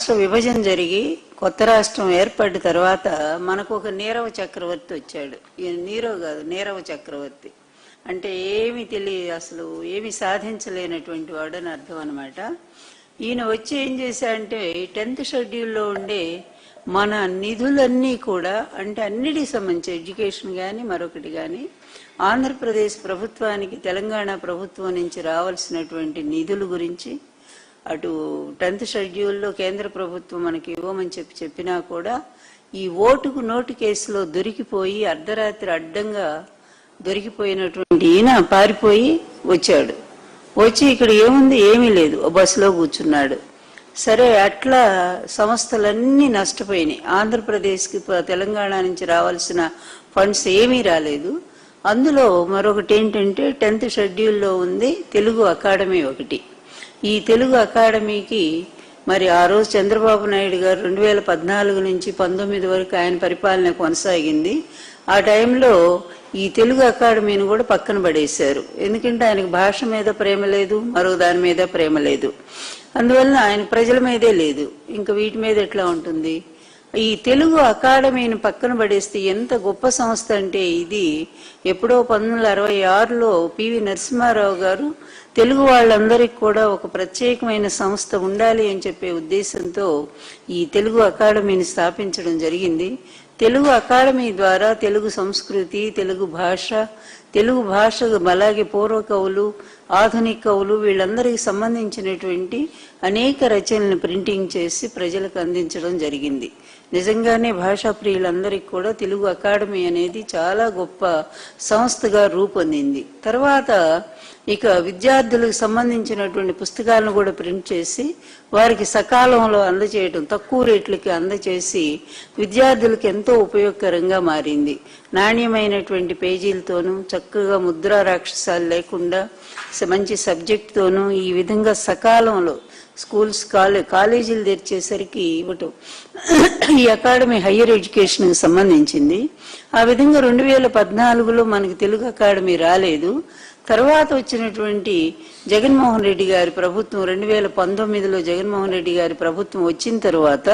రాష్ట్ర విభజన జరిగి కొత్త రాష్ట్రం ఏర్పడిన తర్వాత మనకు ఒక నీరవ చక్రవర్తి వచ్చాడు. ఈయన నీరవ్ కాదు, నీరవ చక్రవర్తి. అంటే ఏమి తెలియ, అసలు ఏమి సాధించలేనటువంటి వాడు అని అర్థం అనమాట. ఈయన వచ్చి ఏం చేశాడంటే 10th షెడ్యూల్లో ఉండే మన నిధులన్నీ కూడా, అంటే అన్నిటికి సంబంధించి ఎడ్యుకేషన్ కానీ మరొకటి కానీ, ఆంధ్రప్రదేశ్ ప్రభుత్వానికి తెలంగాణ ప్రభుత్వం నుంచి రావాల్సినటువంటి నిధుల గురించి, అటు 10th షెడ్యూల్లో కేంద్ర ప్రభుత్వం మనకి ఇవ్వమని చెప్పినా కూడా ఈ ఓటుకు నోటు కేసులో దొరికిపోయి అర్ధరాత్రి అడ్డంగా దొరికిపోయినటువంటి ఈయన పారిపోయి వచ్చాడు. వచ్చి ఇక్కడ ఏముంది, ఏమీ లేదు, బస్సులో కూర్చున్నాడు. సరే, అట్లా సంస్థలన్నీ నష్టపోయినాయి. ఆంధ్రప్రదేశ్కి తెలంగాణ నుంచి రావాల్సిన ఫండ్స్ ఏమీ రాలేదు. అందులో మరొకటి ఏంటంటే 10th షెడ్యూల్లో ఉంది తెలుగు అకాడమీ ఒకటి. ఈ తెలుగు అకాడమీకి మరి ఆ రోజు చంద్రబాబు నాయుడు గారు 2014 నుంచి 19 వరకు ఆయన పరిపాలన కొనసాగింది. ఆ టైంలో ఈ తెలుగు అకాడమీని కూడా పక్కన పడేశారు. ఎందుకంటే ఆయనకు భాష మీద ప్రేమ లేదు, మరో దాని మీద ప్రేమ లేదు. అందువల్ల ఆయన ప్రజల మీదే లేదు, ఇంకా వీటి మీద ఎట్లా ఉంటుంది. ఈ తెలుగు అకాడమీని పక్కన పడేస్తే ఎంత గొప్ప సంస్థ అంటే, ఇది ఎప్పుడో 1966లో పివి నరసింహారావు గారు తెలుగు వాళ్ళందరికీ కూడా ఒక ప్రత్యేకమైన సంస్థ ఉండాలి అని చెప్పే ఉద్దేశంతో ఈ తెలుగు అకాడమీని స్థాపించడం జరిగింది. తెలుగు అకాడమీ ద్వారా తెలుగు సంస్కృతి, తెలుగు భాష అలాగే పూర్వ కవులు, ఆధునిక కవులు, వీళ్ళందరికీ సంబంధించినటువంటి అనేక రచనలను ప్రింటింగ్ చేసి ప్రజలకు అందించడం జరిగింది. నిజంగానే భాషా ప్రియులందరికీ కూడా తెలుగు అకాడమీ అనేది చాలా గొప్ప సంస్థగా రూపొందింది. తర్వాత ఇక విద్యార్థులకు సంబంధించినటువంటి పుస్తకాలను కూడా ప్రింట్ చేసి వారికి సకాలంలో అందజేయడం, తక్కువ రేట్లకి అందజేసి విద్యార్థులకు ఎంతో ఉపయోగకరంగా మారింది. నాణ్యమైనటువంటి పేజీలతోనూ, చక్కగా ముద్రా రాక్షసాలు లేకుండా మంచి సబ్జెక్ట్తోనూ ఈ విధంగా సకాలంలో స్కూల్స్ కాలేజీలు తెరిచేసరికి ఇవ్వటం ఈ అకాడమీ హయ్యర్ ఎడ్యుకేషన్కి సంబంధించింది. ఆ విధంగా 2014లో మనకి తెలుగు అకాడమీ రాలేదు. తర్వాత వచ్చినటువంటి జగన్మోహన్ రెడ్డి గారి ప్రభుత్వం 2019లో జగన్మోహన్ రెడ్డి గారి ప్రభుత్వం వచ్చిన తర్వాత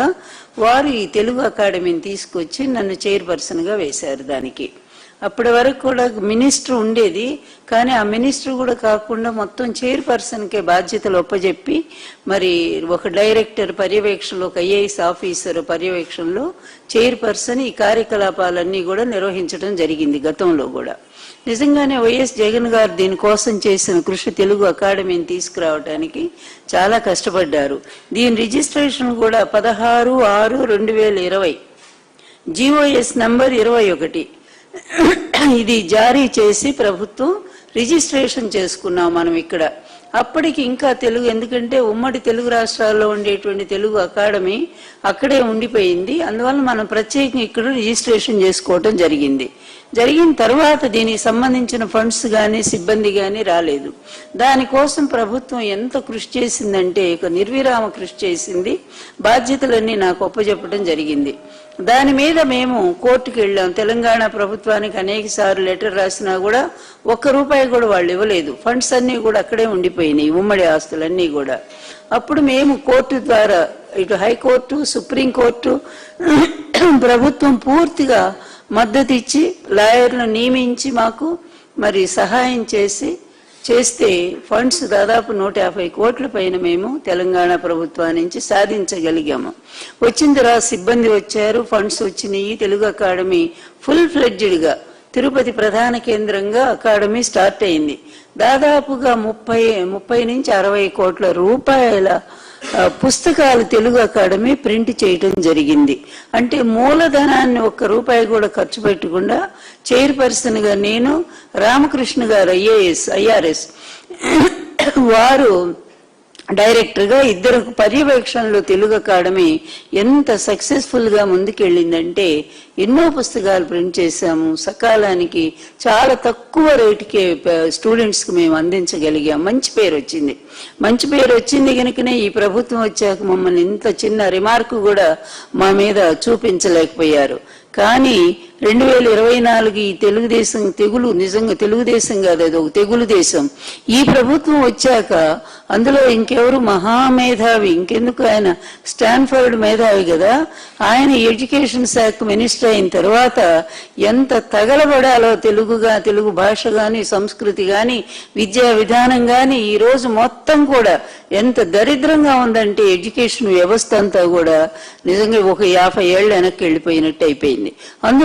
వారు ఈ తెలుగు అకాడమీని తీసుకొచ్చి నన్ను చైర్పర్సన్గా వేశారు. దానికి అప్పటి వరకు కూడా మినిస్టర్ ఉండేది, కానీ ఆ మినిస్టర్ కూడా కాకుండా మొత్తం చైర్పర్సన్కే బాధ్యతలు ఒప్పజెప్పి మరి ఒక డైరెక్టర్ పర్యవేక్షణలో, ఒక ఐఏఎస్ ఆఫీసర్ పర్యవేక్షణలో చైర్పర్సన్ ఈ కార్యకలాపాలన్నీ కూడా నిర్వహించడం జరిగింది గతంలో కూడా. నిజంగానే వైఎస్ జగన్ గారు దీనికోసం చేసిన కృషి, తెలుగు అకాడమీని తీసుకురావడానికి చాలా కష్టపడ్డారు. దీని రిజిస్ట్రేషన్ కూడా 16/6/2020 GOS నంబర్ 21 ఇది జారీ చేసి ప్రభుత్వం రిజిస్ట్రేషన్ చేసుకున్నాం మనం ఇక్కడ. అప్పటికి ఇంకా తెలుగు, ఎందుకంటే ఉమ్మడి తెలుగు రాష్ట్రాల్లో ఉండేటువంటి తెలుగు అకాడమీ అక్కడే ఉండిపోయింది. అందువల్ల మనం ప్రత్యేకంగా ఇక్కడ రిజిస్ట్రేషన్ చేసుకోవటం జరిగింది. జరిగిన తర్వాత దీనికి సంబంధించిన ఫండ్స్ కానీ సిబ్బంది కానీ రాలేదు. దానికోసం ప్రభుత్వం ఎంత కృషి చేసిందంటే ఇక నిర్విరామ కృషి చేసింది. బాధ్యతలన్నీ నాకు ఒప్పజెప్పడం జరిగింది. దాని మీద మేము కోర్టుకు వెళ్ళాం. తెలంగాణ ప్రభుత్వానికి అనేక సార్లు లెటర్ రాసినా కూడా ₹1 కూడా వాళ్ళు ఇవ్వలేదు. ఫండ్స్ అన్నీ కూడా అక్కడే ఉండిపోయినాయి, ఉమ్మడి ఆస్తులన్నీ కూడా. అప్పుడు మేము కోర్టు ద్వారా, ఇటు హైకోర్టు, సుప్రీంకోర్టు, ప్రభుత్వం పూర్తిగా మద్దతు ఇచ్చి లాయర్లను నియమించి మాకు మరి సహాయం చేస్తే ఫండ్స్ దాదాపు 150 కోట్ల పైన మేము తెలంగాణ ప్రభుత్వం నుంచి సాధించగలిగాము. వచ్చిన తర్వాత సిబ్బంది వచ్చారు, ఫండ్స్ వచ్చినాయి. తెలుగు అకాడమీ ఫుల్ ఫ్లెడ్జ్డ్గా తిరుపతి ప్రధాన కేంద్రంగా అకాడమీ స్టార్ట్ అయింది. దాదాపుగా 30 నుంచి 60 కోట్ల రూపాయల పుస్తకాలు తెలుగు అకాడమీ ప్రింట్ చేయటం జరిగింది. అంటే మూలధనాన్ని ₹1 కూడా ఖర్చు పెట్టకుండా చైర్పర్సన్ గా నేను, రామకృష్ణ గారు IRS వారు డైరెక్టర్ గా, ఇద్దరు పర్యవేక్షణలో తెలుగు అకాడమీ ఎంత సక్సెస్ఫుల్ గా ముందుకెళ్ళిందంటే ఎన్నో పుస్తకాలు ప్రింట్ చేశాము. సకాలానికి చాలా తక్కువ రేటుకే స్టూడెంట్స్ కి మేము అందించగలిగాం. మంచి పేరు వచ్చింది కనుకనే ఈ ప్రభుత్వం వచ్చాక మమ్మల్ని ఇంత చిన్న రిమార్క్ కూడా మా మీద చూపించలేకపోయారు. కానీ 2024 ఈ తెలుగుదేశం తెగులు నిజంగా తెలుగుదేశం కాదు, అది ఒక తెగులు దేశం. ఈ ప్రభుత్వం వచ్చాక అందులో ఇంకెవరు మహామేధావి, ఇంకెందుకు ఆయన స్టాన్ఫర్డ్ మేధావి కదా, ఆయన ఎడ్యుకేషన్ శాఖ మినిస్టర్ అయిన తర్వాత ఎంత తగలబడాలో తెలుగు భాష గాని, సంస్కృతి గాని, విద్యా విధానం గాని ఈ రోజు మొత్తం కూడా ఎంత దరిద్రంగా ఉందంటే ఎడ్యుకేషన్ వ్యవస్థ అంతా కూడా నిజంగా ఒక 50 ఏళ్ళు వెనక్కి వెళ్ళిపోయినట్టు అయిపోయింది. అందులో